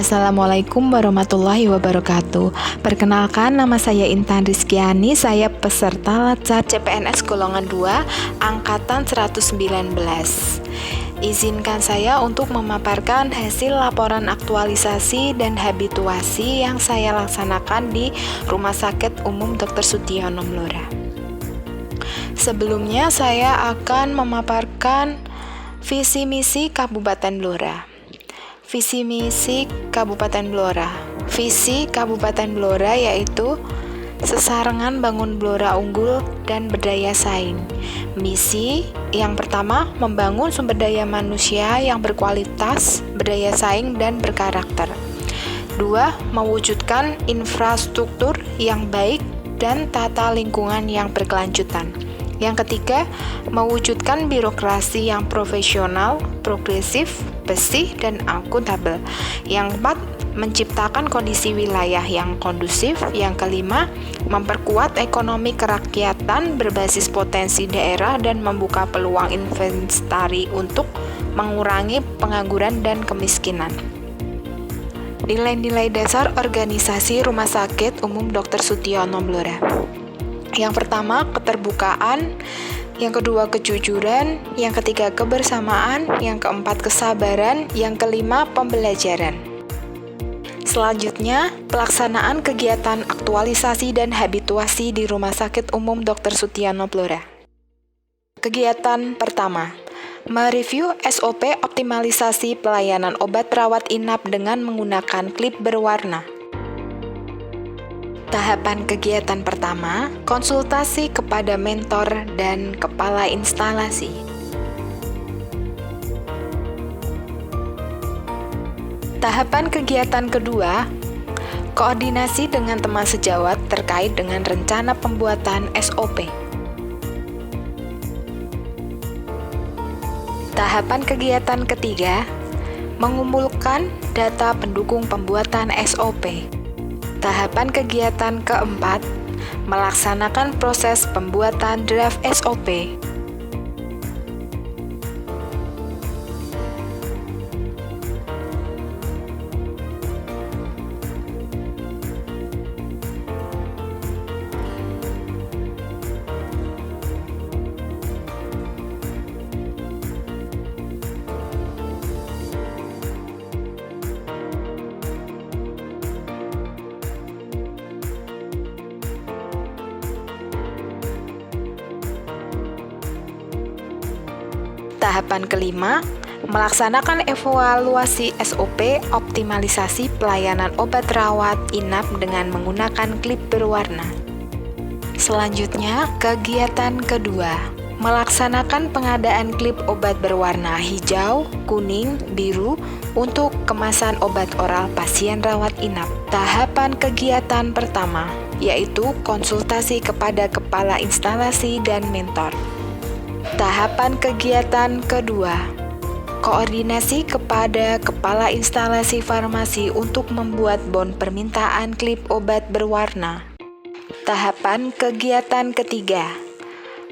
Assalamualaikum warahmatullahi wabarakatuh. Perkenalkan, nama saya Intan Rizkyani. Saya peserta Latsar CPNS golongan 2 angkatan 119. Izinkan saya untuk memaparkan hasil laporan aktualisasi dan habituasi yang saya laksanakan di Rumah Sakit Umum Dr. Sutiono Blora. Sebelumnya saya akan memaparkan visi misi Kabupaten Blora. Visi misi Kabupaten Blora. Visi Kabupaten Blora yaitu sesarengan bangun Blora unggul dan berdaya saing. Misi yang pertama, membangun sumber daya manusia yang berkualitas, berdaya saing, dan berkarakter. 2. Mewujudkan infrastruktur yang baik dan tata lingkungan yang berkelanjutan. Yang ketiga, mewujudkan birokrasi yang profesional, progresif, bersih, dan akuntabel. Yang keempat, menciptakan kondisi wilayah yang kondusif. Yang kelima, memperkuat ekonomi kerakyatan berbasis potensi daerah dan membuka peluang investasi untuk mengurangi pengangguran dan kemiskinan. Nilai-nilai dasar organisasi Rumah Sakit Umum Dr. Sutiono Blora. Yang pertama, keterbukaan. Yang kedua, kejujuran. Yang ketiga, kebersamaan. Yang keempat, kesabaran. Yang kelima, pembelajaran. Selanjutnya, pelaksanaan kegiatan aktualisasi dan habituasi di Rumah Sakit Umum Dr. Sutiono Blora. Kegiatan pertama, mereview SOP optimalisasi pelayanan obat rawat inap dengan menggunakan klip berwarna. Tahapan kegiatan pertama, konsultasi kepada mentor dan kepala instalasi. Tahapan kegiatan kedua, koordinasi dengan teman sejawat terkait dengan rencana pembuatan SOP. Tahapan kegiatan ketiga, mengumpulkan data pendukung pembuatan SOP. Tahapan kegiatan keempat, melaksanakan proses pembuatan draft SOP. Tahapan kelima, melaksanakan evaluasi SOP optimalisasi pelayanan obat rawat inap dengan menggunakan klip berwarna. Selanjutnya, kegiatan kedua, melaksanakan pengadaan klip obat berwarna hijau, kuning, biru untuk kemasan obat oral pasien rawat inap. Tahapan kegiatan pertama, yaitu konsultasi kepada kepala instalasi dan mentor. Tahapan kegiatan kedua, koordinasi kepada kepala instalasi farmasi untuk membuat bon permintaan klip obat berwarna. Tahapan kegiatan ketiga,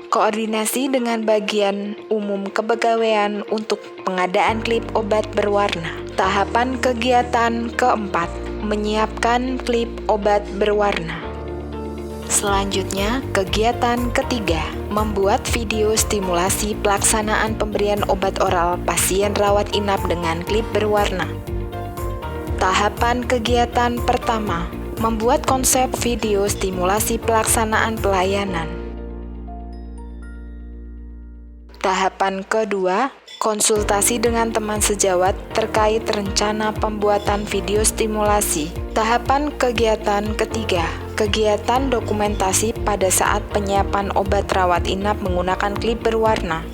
koordinasi dengan bagian umum kepegawaian untuk pengadaan klip obat berwarna. Tahapan kegiatan keempat, menyiapkan klip obat berwarna. Selanjutnya, kegiatan ketiga, membuat video stimulasi pelaksanaan pemberian obat oral pasien rawat inap dengan klip berwarna. Tahapan kegiatan pertama, membuat konsep video stimulasi pelaksanaan pelayanan. Tahapan kedua, konsultasi dengan teman sejawat terkait rencana pembuatan video stimulasi. Tahapan kegiatan ketiga, kegiatan dokumentasi pada saat penyiapan obat rawat inap menggunakan klip berwarna.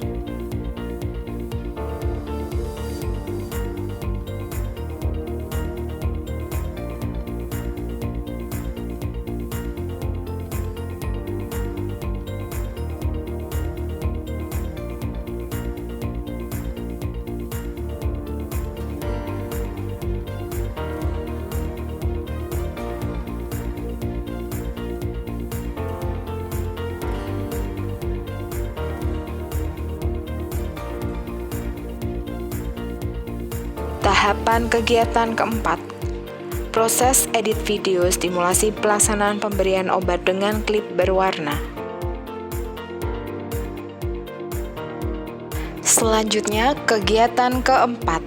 Tahapan kegiatan keempat, Proses edit video stimulasi pelaksanaan pemberian obat dengan klip berwarna. Selanjutnya, kegiatan keempat,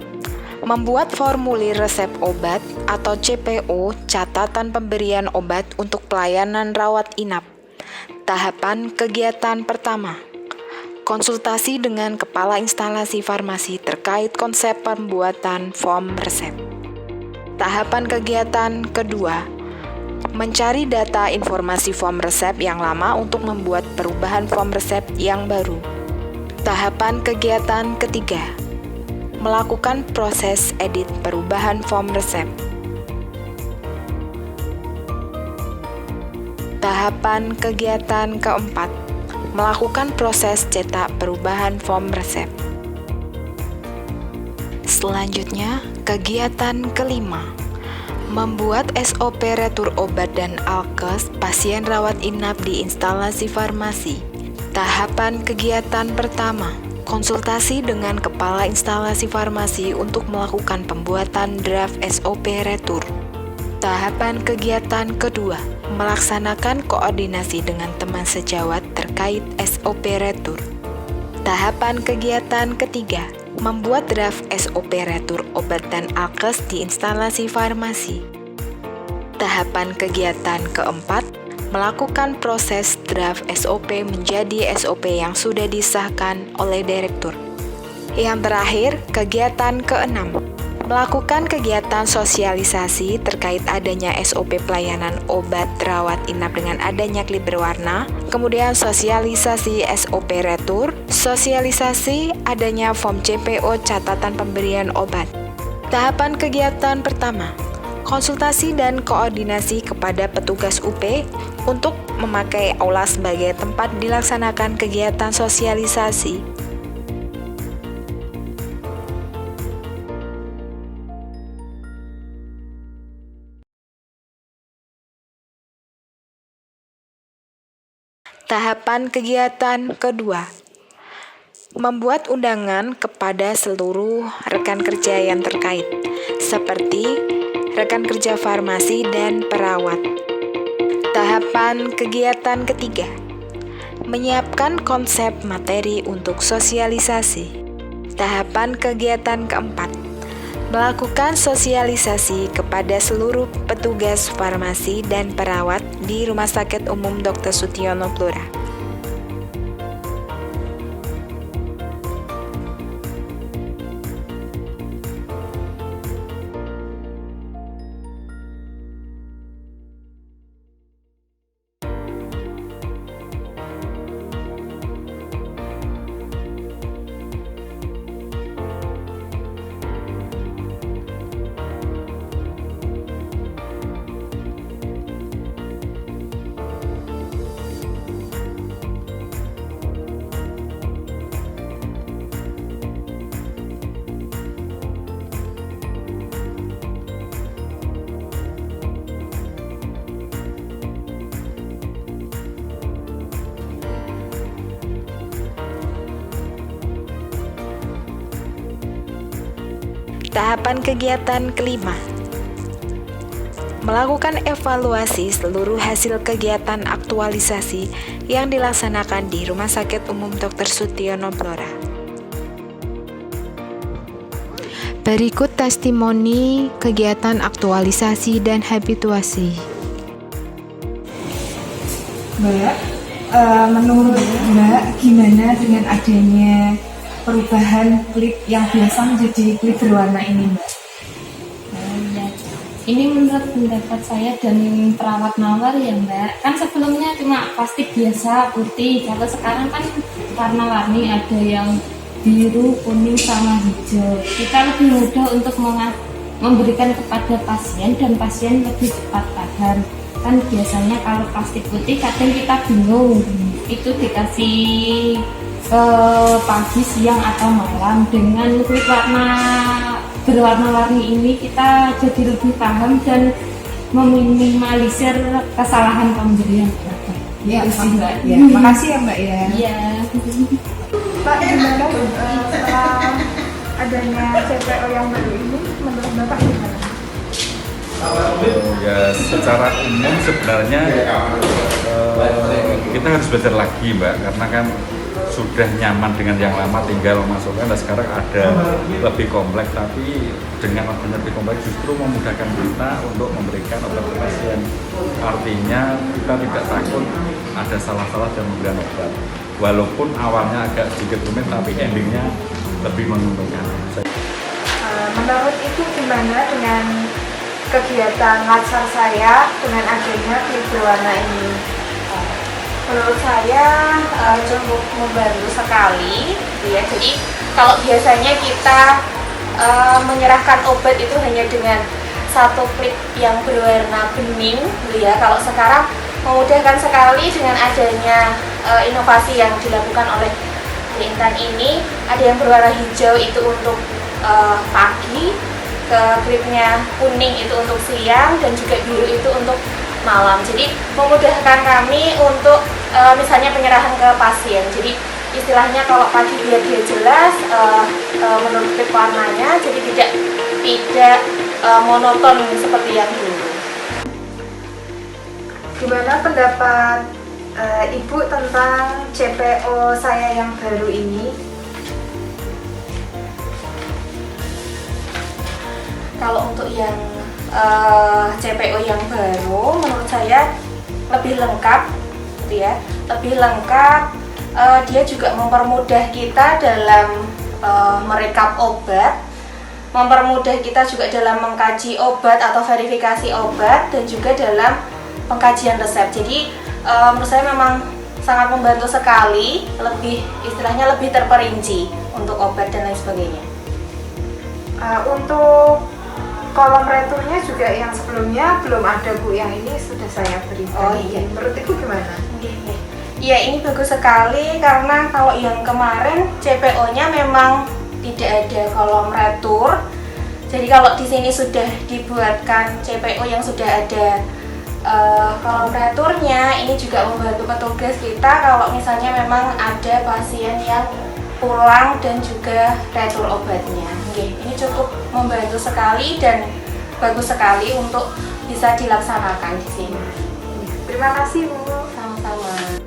membuat formulir resep obat atau CPO, catatan pemberian obat untuk pelayanan rawat inap. Tahapan kegiatan pertama, konsultasi dengan kepala instalasi farmasi terkait konsep pembuatan form resep. Tahapan kegiatan kedua, mencari data informasi form resep yang lama untuk membuat perubahan form resep yang baru. Tahapan kegiatan ketiga, melakukan proses edit perubahan form resep. Tahapan kegiatan keempat, melakukan proses cetak perubahan form resep. Selanjutnya, kegiatan kelima, membuat SOP retur obat dan alkes pasien rawat inap di instalasi farmasi. Tahapan kegiatan pertama, konsultasi dengan kepala instalasi farmasi untuk melakukan pembuatan draft SOP retur. Tahapan kegiatan kedua, melaksanakan koordinasi dengan teman sejawat terkait SOP retur. Tahapan kegiatan ketiga, membuat draft SOP retur obat dan alkes di instalasi farmasi. Tahapan kegiatan keempat, melakukan proses draft SOP menjadi SOP yang sudah disahkan oleh direktur. Yang terakhir, kegiatan keenam, melakukan kegiatan sosialisasi terkait adanya SOP pelayanan obat rawat inap dengan adanya klip berwarna, kemudian sosialisasi SOP retur, sosialisasi adanya form CPO catatan pemberian obat. Tahapan kegiatan pertama, konsultasi dan koordinasi kepada petugas UP untuk memakai aula sebagai tempat dilaksanakan kegiatan sosialisasi. Tahapan kegiatan kedua, membuat undangan kepada seluruh rekan kerja yang terkait, seperti rekan kerja farmasi dan perawat. Tahapan kegiatan ketiga, menyiapkan konsep materi untuk sosialisasi. Tahapan kegiatan keempat, melakukan sosialisasi kepada seluruh petugas farmasi dan perawat di Rumah Sakit Umum Dr. Sutiono Blora. Tahapan kegiatan kelima, melakukan evaluasi seluruh hasil kegiatan aktualisasi yang dilaksanakan di Rumah Sakit Umum Dr. Sutiono Blora. Berikut testimoni kegiatan aktualisasi dan habituasi. Mbak, menurut Mbak gimana dengan adanya perubahan klip yang biasa menjadi klip berwarna ini, Mbak? Ya. Ini menurut pendapat saya dan perawat mawar ya, Mbak. Kan sebelumnya cuma plastik biasa putih, kalau sekarang kan warna-warni, ada yang biru, kuning, sama hijau. Kita lebih mudah untuk memberikan kepada pasien dan pasien lebih cepat paham. Kan biasanya kalau plastik putih kadang kita bingung, itu dikasih pagi, siang, atau malam. Dengan klip warna berwarna-warni ini kita jadi lebih paham dan meminimalisir kesalahan pemberian. Ya, Mbak. Ya, makasih ya, Mbak ya. Iya. Pak, gimana setelah adanya CPO yang baru ini, menurut Bapak gimana? Ya, secara umum sebenarnya kita harus belajar lagi Mbak, karena kan sudah nyaman dengan yang lama tinggal masukkan. Nah sekarang ada lebih kompleks, tapi dengan adanya lebih kompleks justru memudahkan kita untuk memberikan obat ke pasien. Artinya kita tidak takut ada salah-salah dalam pemberian obat, walaupun awalnya agak sedikit rumit tapi endingnya lebih menguntungkan. Menurut Ibu gimana dengan kegiatan latsar saya dengan adanya klip berwarna ini? Menurut saya cukup membantu sekali, gitu ya. Jadi kalau biasanya kita menyerahkan obat itu hanya dengan satu klip yang berwarna bening, gitu ya. Kalau sekarang memudahkan sekali dengan adanya inovasi yang dilakukan oleh Intan ini. Ada yang berwarna hijau itu untuk pagi, ke klipnya kuning itu untuk siang, dan juga biru itu untuk malam. Jadi memudahkan kami untuk misalnya penyerahan ke pasien. Jadi istilahnya kalau pagi biar dia jelas menurut klip warnanya, jadi tidak monoton seperti yang dulu. Gimana pendapat Ibu tentang CPO saya yang baru ini? Kalau untuk yang CPO yang baru, menurut saya lebih lengkap, gitu ya. Lebih lengkap. Dia juga mempermudah kita dalam merekap obat, mempermudah kita juga dalam mengkaji obat atau verifikasi obat, dan juga dalam pengkajian resep. Jadi menurut saya memang sangat membantu sekali, istilahnya lebih terperinci untuk obat dan lain sebagainya. Untuk kolom returnya juga yang sebelumnya belum ada Bu, yang ini sudah saya berikan. Oh iya. Menurut Ibu gimana? Iya, ini bagus sekali karena kalau yang kemarin CPO-nya memang tidak ada kolom retur. Jadi kalau di sini sudah dibuatkan CPO yang sudah ada kolom returnya, ini juga membantu petugas kita kalau misalnya memang ada pasien yang pulang dan juga retur obatnya. Ini cukup membantu sekali dan bagus sekali untuk bisa dilaksanakan di sini. Terima kasih Bu. Sama-sama.